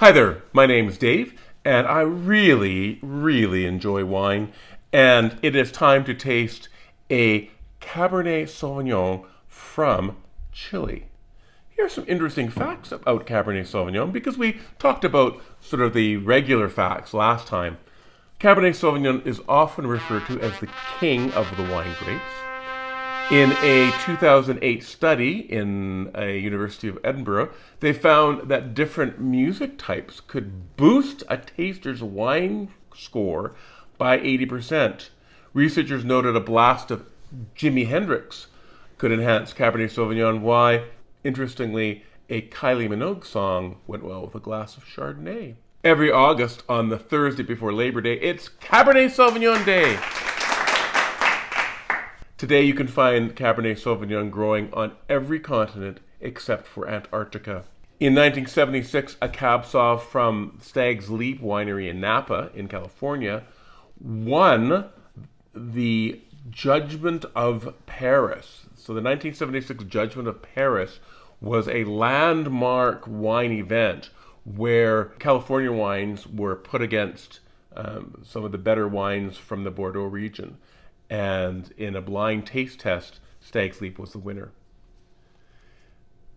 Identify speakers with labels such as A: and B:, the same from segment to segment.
A: Hi there, my name's Dave, and I really enjoy wine, and it is time to taste a Cabernet Sauvignon from Chile. Here are some interesting facts about Cabernet Sauvignon because we talked about sort of the regular facts last time. Cabernet Sauvignon is often referred to as the king of the wine grapes. In a 2008 study in a University of Edinburgh, they found that different music types could boost a taster's wine score by 80%. Researchers noted a blast of Jimi Hendrix could enhance Cabernet Sauvignon. Why? Interestingly, a Kylie Minogue song went well with a glass of Chardonnay. Every August, on the Thursday before Labor Day, it's Cabernet Sauvignon Day. Today you can find Cabernet Sauvignon growing on every continent except for Antarctica. In 1976, a Cab Sauv from Stag's Leap Winery in Napa in California won the Judgment of Paris. So the 1976 Judgment of Paris was a landmark wine event where California wines were put against some of the better wines from the Bordeaux region. And in a blind taste test, Stag's Leap was the winner.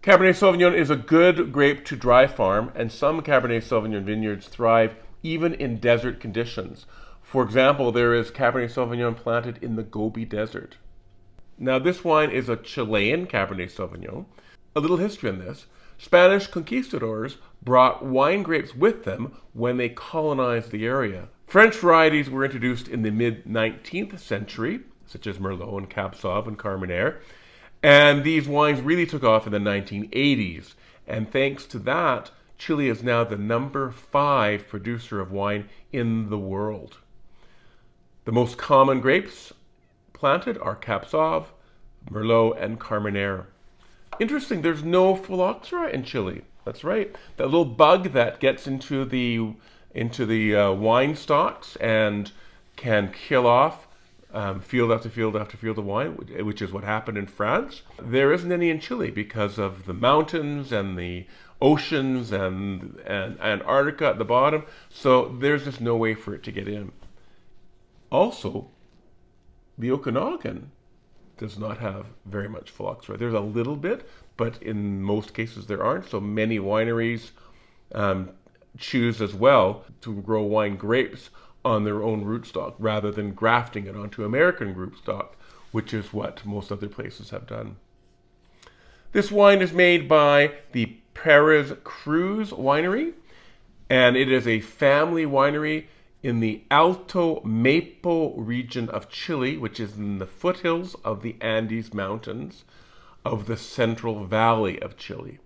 A: Cabernet Sauvignon is a good grape to dry farm, and some Cabernet Sauvignon vineyards thrive even in desert conditions. For example, there is Cabernet Sauvignon planted in the Gobi Desert. Now, this wine is a Chilean Cabernet Sauvignon. A little history on this. Spanish conquistadors brought wine grapes with them when they colonized the area. French varieties were introduced in the mid-19th century, such as Merlot and Cab Sauv and Carmenere, and these wines really took off in the 1980s. And thanks to that, Chile is now the number 5 producer of wine in the world. The most common grapes planted are Cab Sauv, Merlot, and Carmenere. Interesting, there's no phylloxera in Chile. That's right. That little bug that gets into the wine stalks and can kill off field after field after field of wine, which is what happened in France. There isn't any in Chile because of the mountains and the oceans and Antarctica at the bottom. So there's just no way for it to get in. Also, the Okanagan does not have very much phylloxera. There's a little bit, but in most cases there aren't. So many wineries choose as well to grow wine grapes on their own rootstock rather than grafting it onto American rootstock, which is what most other places have done. This wine is made by the Perez Cruz Winery, and it is a family winery in the Alto Maipo region of Chile, which is in the foothills of the Andes Mountains of the Central Valley of Chile.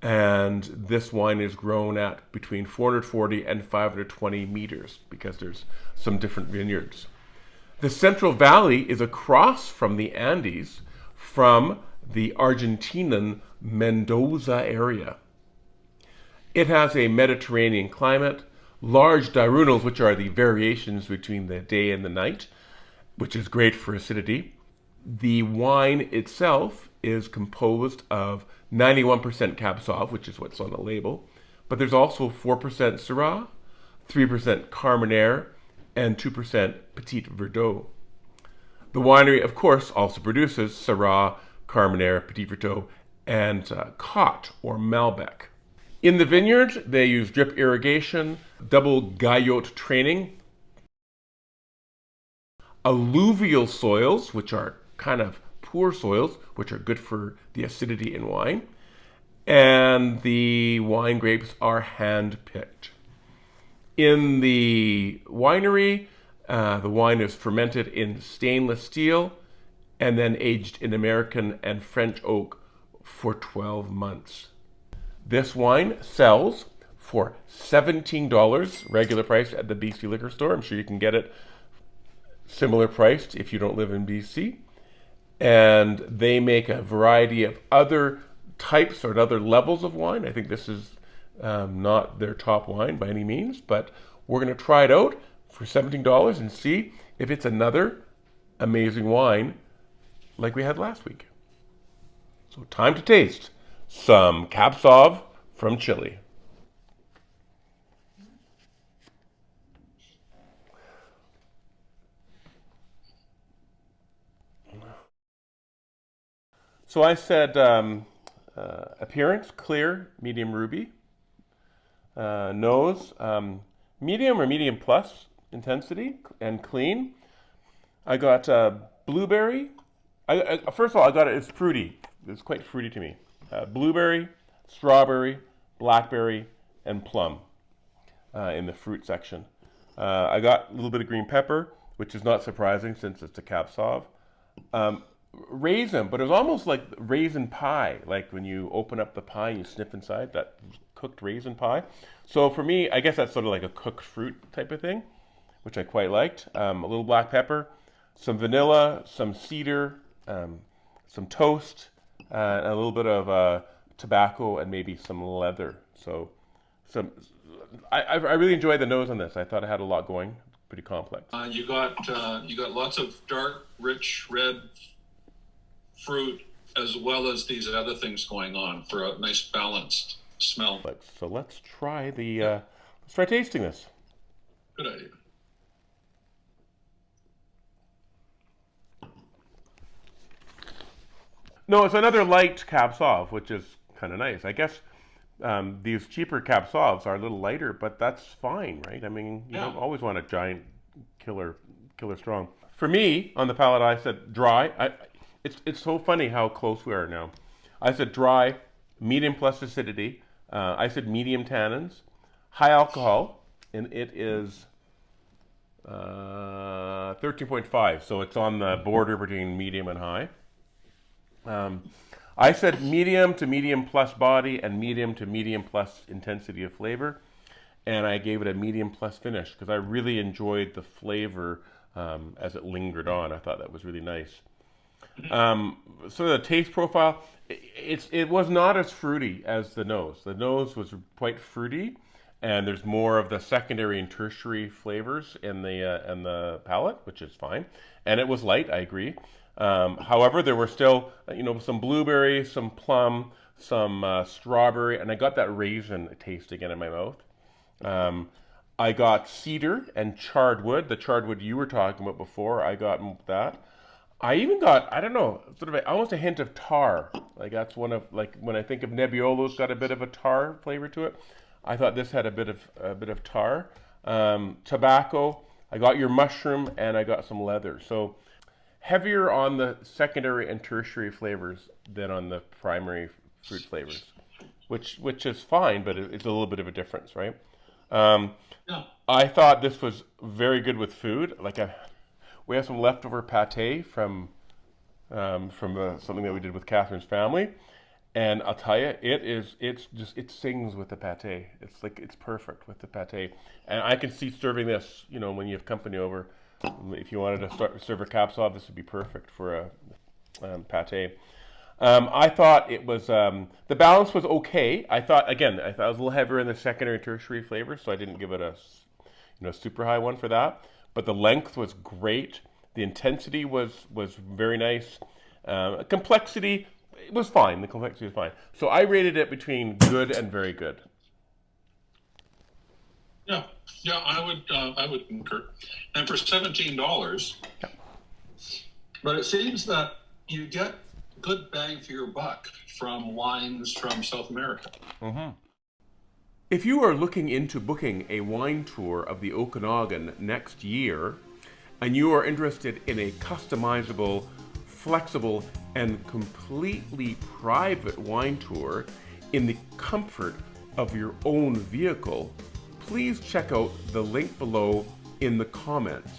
A: And this wine is grown at between 440 and 520 meters because there's some different vineyards. The Central Valley is across from the Andes from the Argentinian Mendoza area. It has a Mediterranean climate, large diurnals, which are the variations between the day and the night, which is great for acidity. The wine itself is composed of 91% Cab Sauv, which is what's on the label, but there's also 4% Syrah, 3% Carmenere, and 2% Petit Verdot. The winery, of course, also produces Syrah, Carmenere, Petit Verdot, and Cot or Malbec. In the vineyard, they use drip irrigation, double guyot training, alluvial soils, which are kind of poor soils, which are good for the acidity in wine, and the wine grapes are hand-picked. In the winery, the wine is fermented in stainless steel and then aged in American and French oak for 12 months. This wine sells for $17 regular price at the BC liquor store. I'm sure you can get it similar priced if you don't live in BC. And they make a variety of other types or other levels of wine. I think this is not their top wine by any means, but we're going to try it out for $17 and see if it's another amazing wine like we had last week. So time to taste some Cab Sauv from Chile. So I said appearance, clear, medium ruby. Nose, medium or medium plus intensity and clean. I got blueberry. First of all, I got it. It's fruity. It's quite fruity to me. Blueberry, strawberry, blackberry, and plum in the fruit section. I got a little bit of green pepper, which is not surprising since it's a Cab Sauv. Raisin, but it was almost like raisin pie. Like when you open up the pie, you sniff inside that cooked raisin pie. So for me, I guess that's sort of like a cooked fruit type of thing, which I quite liked. A little black pepper, some vanilla, some cedar, some toast, and a little bit of tobacco, and maybe some leather. So I really enjoyed the nose on this. I thought it had a lot going, pretty complex.
B: You got lots of dark, rich red fruit, as well as these other things going on for a nice balanced smell.
A: So let's try tasting this.
B: Good idea.
A: No, it's another light Cab Sauv, which is kind of nice. I guess these cheaper Cab Sauvs are a little lighter, but that's fine, right? I mean, you don't always want a giant killer strong. For me, on the palate, I said dry. It's so funny how close we are now. I said dry, medium plus acidity. I said medium tannins, high alcohol, and it is 13.5. So it's on the border between medium and high. I said medium to medium plus body and medium to medium plus intensity of flavor. And I gave it a medium plus finish because I really enjoyed the flavor as it lingered on. I thought that was really nice. So the taste profile, it was not as fruity as the nose. The nose was quite fruity, and there's more of the secondary and tertiary flavors in the palate, which is fine. And it was light, I agree. However, there were still, some blueberry, some plum, some strawberry, and I got that raisin taste again in my mouth. I got cedar and charred wood, the charred wood you were talking about before. I got that. I even got, I don't know, sort of almost a hint of tar. Like that's one of, like when I think of Nebbiolo's got a bit of a tar flavor to it. I thought this had a bit of tar. Tobacco. I got your mushroom, and I got some leather. So heavier on the secondary and tertiary flavors than on the primary fruit flavors, which is fine, but it's a little bit of a difference, right? I thought this was very good with food. We have some leftover pate from something that we did with Catherine's family, and I'll tell you, it sings with the pate. It's perfect with the pate, and I can see serving this, when you have company over. If you wanted to serve a Cab Sauv, this would be perfect for a pate. I thought it was the balance was okay. I thought it was a little heavier in the secondary and tertiary flavors, so I didn't give it a super high one for that. But the length was great. The intensity was very nice. Complexity, it was fine. The complexity was fine. So I rated it between good and very good.
B: Yeah, I would concur. And for $17, but it seems that you get good bang for your buck from wines from South America.
A: Mm-hmm. If you are looking into booking a wine tour of the Okanagan next year, and you are interested in a customizable, flexible, and completely private wine tour in the comfort of your own vehicle, please check out the link below in the comments.